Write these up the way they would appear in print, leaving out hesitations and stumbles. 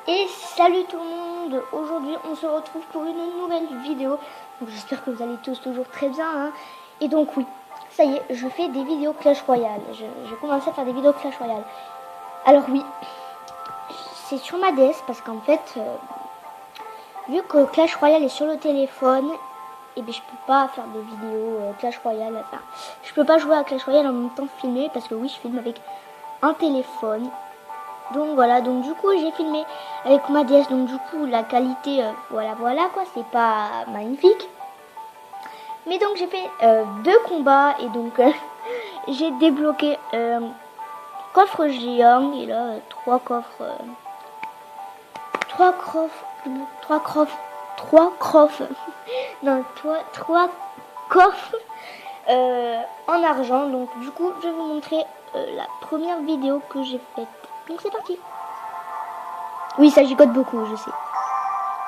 Et salut tout le monde. Aujourd'hui on se retrouve pour une nouvelle vidéo. Donc j'espère que vous allez tous toujours très bien hein. Et donc oui, ça y est, je fais des vidéos Clash Royale. Je commence à faire des vidéos Clash Royale. Alors oui, c'est sur ma DS parce qu'en fait vu que Clash Royale est sur le téléphone, et bien je peux pas faire de vidéos Clash Royale. Enfin, je peux pas jouer à Clash Royale en même temps filmer parce que oui, je filme avec un téléphone. Donc voilà, donc du coup j'ai filmé avec ma DS, donc du coup la qualité, voilà quoi, c'est pas magnifique. Mais donc j'ai fait 2 combats et donc j'ai débloqué coffre géant et là 3 coffres, 3 coffres en argent. Donc du coup je vais vous montrer la première vidéo que j'ai faite. Donc c'est parti. Oui, ça gigote beaucoup, je sais.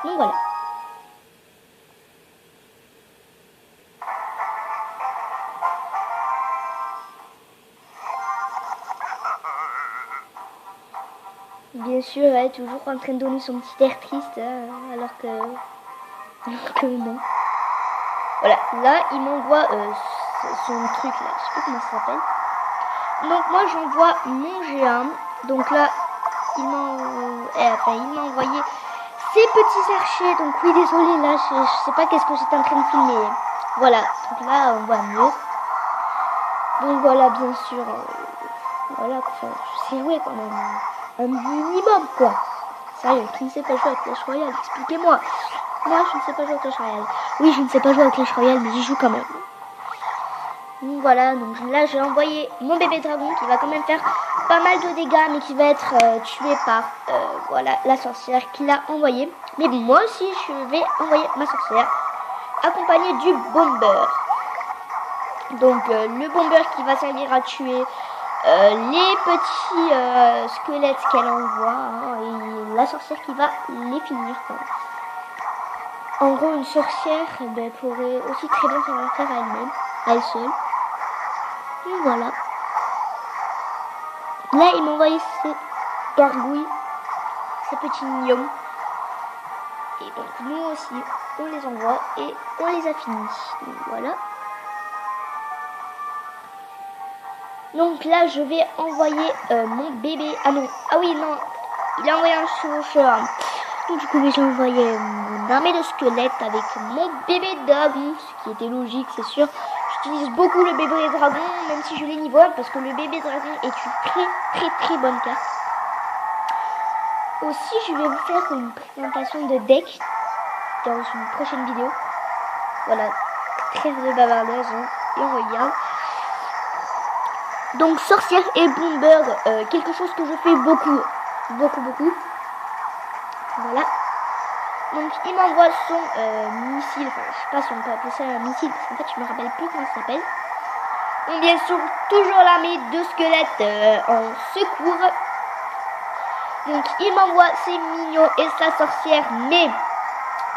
Donc voilà. Bien sûr, elle est toujours en train de donner son petit air triste, hein, alors que non. Voilà, là il m'envoie son truc là, je sais pas comment ça s'appelle. Donc moi j'envoie mon géant. Donc là il m'a envoyé ces petits archers. Donc oui, désolé, là je sais pas qu'est-ce que j'étais en train de filmer. Voilà, donc là on voit mieux. Donc voilà, bien sûr, voilà, enfin, je sais jouer quand même, un minimum quoi. Sérieux, qui ne sait pas jouer à Clash Royale, expliquez-moi. Moi je ne sais pas jouer à Clash Royale. Oui, je ne sais pas jouer à Clash Royale, mais j'y joue quand même. Donc voilà, donc là j'ai envoyé mon bébé dragon qui va quand même faire pas mal de dégâts, mais qui va être tué par voilà, la sorcière qui l'a envoyé. Mais bon, moi aussi je vais envoyer ma sorcière accompagnée du bomber. Donc le bomber qui va servir à tuer les petits squelettes qu'elle envoie, hein, et la sorcière qui va les finir quoi. En gros, une sorcière pourrait aussi très bien faire affaire à elle-même, à elle seule. Et voilà. Là, il m'a envoyé ces gargouilles, ces petits mignons. Et donc, nous aussi, on les envoie et on les a finis. Donc, voilà. Donc là, je vais envoyer mon bébé. Ah non, ah oui, non. Il a envoyé un chevaucheur. Donc, du coup, j'ai envoyé mon armée de squelettes avec mon bébé dragon, ce qui était logique, c'est sûr. J'utilise beaucoup le bébé dragon, même si je l'ai niveau 1, parce que le bébé dragon est une très bonne carte. Aussi, je vais vous faire une présentation de deck dans une prochaine vidéo. Voilà, trêve de bavardage, hein, et on regarde. Donc, sorcière et bomber, quelque chose que je fais beaucoup. Voilà. Donc il m'envoie son missile, enfin je sais pas si on peut appeler ça un missile parce qu'en fait je me rappelle plus comment ça s'appelle. Donc bien sûr toujours l'armée de squelettes en secours. Donc il m'envoie ses mignons et sa sorcière, mais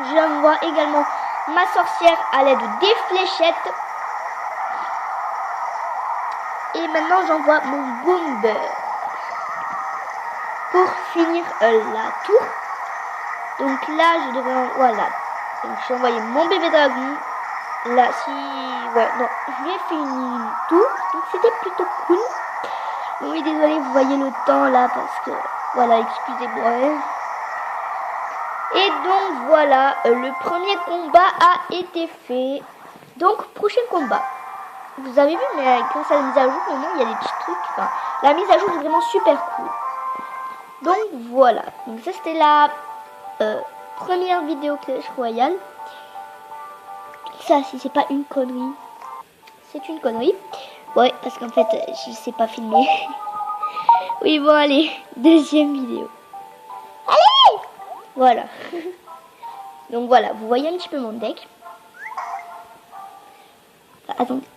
j'envoie également ma sorcière à l'aide des fléchettes. Et maintenant j'envoie mon bomber pour finir la tour. Donc là, je devrais... Voilà. Donc j'ai envoyé mon bébé dragon. Là, si... Ouais, non. J'ai fini tout. Donc c'était plutôt cool. Bon, oui, désolé, vous voyez le temps là parce que... Voilà, excusez-moi. Et donc voilà, le premier combat a été fait. Donc, prochain combat. Vous avez vu, mais grâce à la mise à jour, maintenant, il y a des petits trucs. Enfin, la mise à jour est vraiment super cool. Donc voilà. Donc ça, c'était la... première vidéo Clash Royale. Ça, si c'est pas une connerie, c'est une connerie. Ouais, parce qu'en fait, je sais pas filmer. Oui, bon, allez, deuxième vidéo. Allez! Voilà. Donc voilà, vous voyez un petit peu mon deck. Enfin, attendez.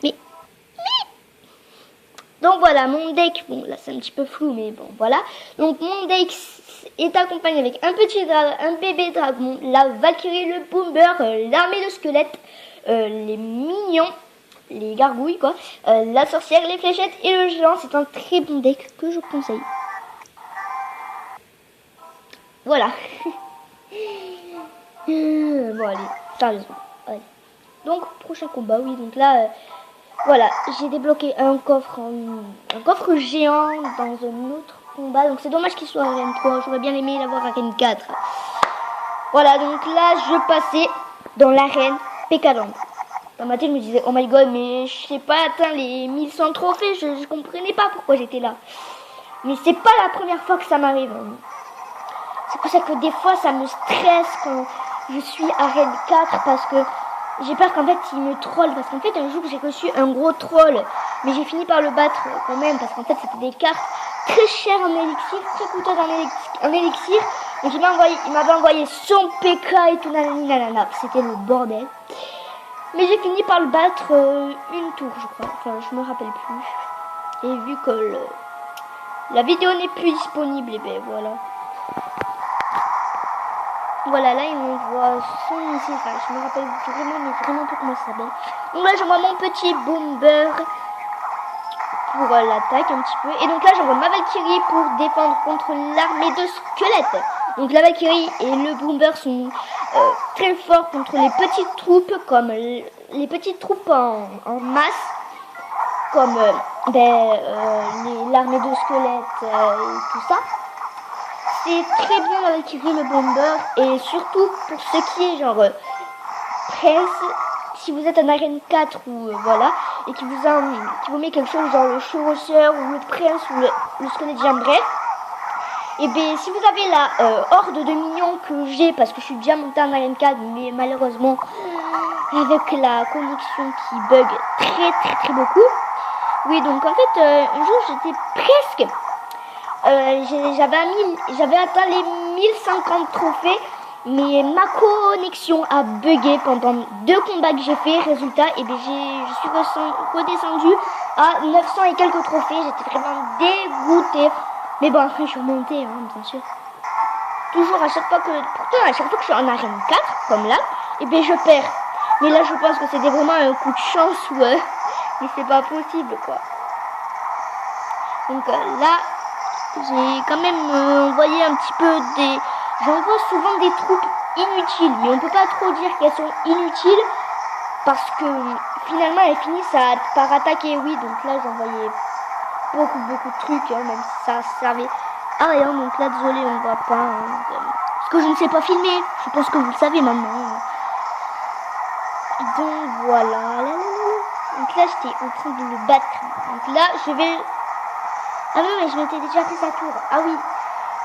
Mais. Donc voilà, mon deck, bon là c'est un petit peu flou, mais bon voilà. Donc mon deck est accompagné avec un bébé dragon, la Valkyrie, le bomber, l'armée de squelettes, les mignons, les gargouilles quoi, la sorcière, les fléchettes et le géant. C'est un très bon deck que je conseille. Voilà. Bon allez, sérieusement. Allez. Donc prochain combat, oui. Donc là, voilà, j'ai débloqué un coffre géant dans un autre combat. Donc c'est dommage qu'il soit arène 3. J'aurais bien aimé l'avoir arène 4. Voilà, donc là je passais dans l'arène Pécaland. Dans ma tête, je me disais, oh my god, mais je sais pas atteint les 1100 trophées, je comprenais pas pourquoi j'étais là. Mais c'est pas la première fois que ça m'arrive. C'est pour ça que des fois, ça me stresse quand je suis arène 4 parce que j'ai peur qu'en fait, il me troll. Parce qu'en fait, un jour, j'ai reçu un gros troll. Mais j'ai fini par le battre quand même parce qu'en fait, c'était des cartes très chères en élixir, très coûteuses en élixir. Donc il m'avait envoyé son PK et tout nanana. C'était le bordel. Mais j'ai fini par le battre une tour, je crois. Enfin, je me rappelle plus. Et vu que la vidéo n'est plus disponible, et ben voilà. Voilà, là il m'envoie son missile. Enfin, je me rappelle vraiment plus comment ça s'appelle. Donc là, j'envoie mon petit bomber pour l'attaque un petit peu. Et donc là, j'envoie ma Valkyrie pour défendre contre l'armée de squelettes. Donc la Valkyrie et le bomber sont très forts contre les petites troupes, comme les petites troupes en masse, comme l'armée de squelettes et tout ça. C'est très bien la Valkyrie, le bomber, et surtout pour ce qui est genre prince, si vous êtes en arène 4 ou voilà, et qui vous met quelque chose genre le chevaucheur ou le prince ou le squelette géant, bref. Et bien si vous avez la horde de minions que j'ai, parce que je suis déjà montée en arène 4, mais malheureusement avec la connexion qui bug très beaucoup. Oui, donc en fait un jour j'étais presque, j'avais atteint les 1050 trophées, mais ma connexion a bugué pendant 2 combats que j'ai fait. Résultat, et bien je suis redescendue à 900 et quelques trophées. J'étais vraiment dégoûtée. Mais bon, après je suis remontée, hein, bien sûr. Toujours à chaque fois que je suis en arène 4, comme là, et bien je perds. Mais là je pense que c'était vraiment un coup de chance, ouais. Mais c'est pas possible quoi. Donc là, j'ai quand même envoyé un petit peu des... J'envoie souvent des troupes inutiles, mais on peut pas trop dire qu'elles sont inutiles parce que finalement elles finissent par attaquer. Oui, donc là j'envoyais beaucoup de trucs, hein, même si ça servait à rien. Donc là, désolé, on voit pas. Hein, parce que je ne sais pas filmer. Je pense que vous le savez maintenant. Donc voilà. Donc là, j'étais en train de le battre. Donc là, je vais... Ah non, mais je m'étais déjà fait sa tour. Ah oui.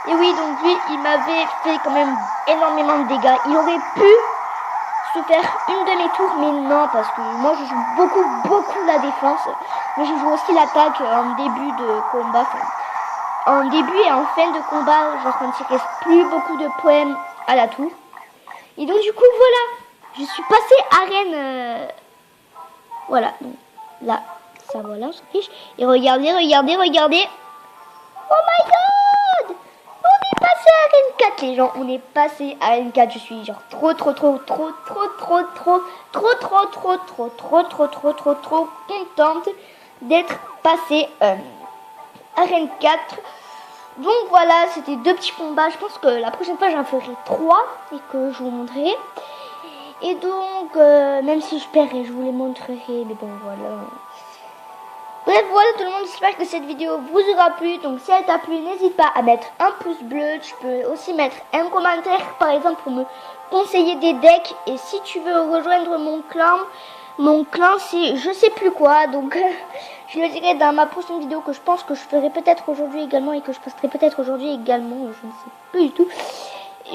Et oui, donc lui, il m'avait fait quand même énormément de dégâts. Il aurait pu se faire une de mes tours, mais non, parce que moi, je joue beaucoup la défense. Mais je joue aussi l'attaque en début de combat. Enfin, en début et en fin de combat, genre quand il reste plus beaucoup de points à la tour. Et donc du coup, voilà. Je suis passée arène... Voilà. Donc, là, ça voilà, on s'en fiche. Et regardez. Oh my god! On est passé à arène 4, les gens. On est passé à arène 4. Je suis genre trop contente d'être passée arène 4. Donc voilà, c'était 2 petits combats. Je pense que la prochaine fois j'en ferai 3 et que je vous montrerai. Et donc même si je perds, je vous les montrerai. Mais bon voilà. Bref, voilà tout le monde, j'espère que cette vidéo vous aura plu. Donc si elle t'a plu, n'hésite pas à mettre un pouce bleu. Tu peux aussi mettre un commentaire par exemple pour me conseiller des decks. Et si tu veux rejoindre mon clan c'est je sais plus quoi. Donc je le dirai dans ma prochaine vidéo que je pense que je ferai peut-être aujourd'hui également. Et que je posterai peut-être aujourd'hui également. Je ne sais plus du tout.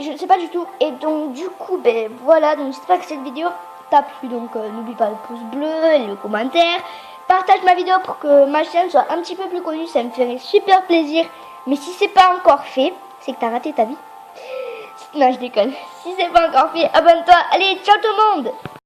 Je ne sais pas du tout. Et donc du coup, ben voilà. Donc j'espère que cette vidéo t'a plu. Donc n'oublie pas le pouce bleu et le commentaire. Partage ma vidéo pour que ma chaîne soit un petit peu plus connue, ça me ferait super plaisir. Mais si c'est pas encore fait, c'est que t'as raté ta vie. Non, je déconne. Si c'est pas encore fait, abonne-toi. Allez, ciao tout le monde!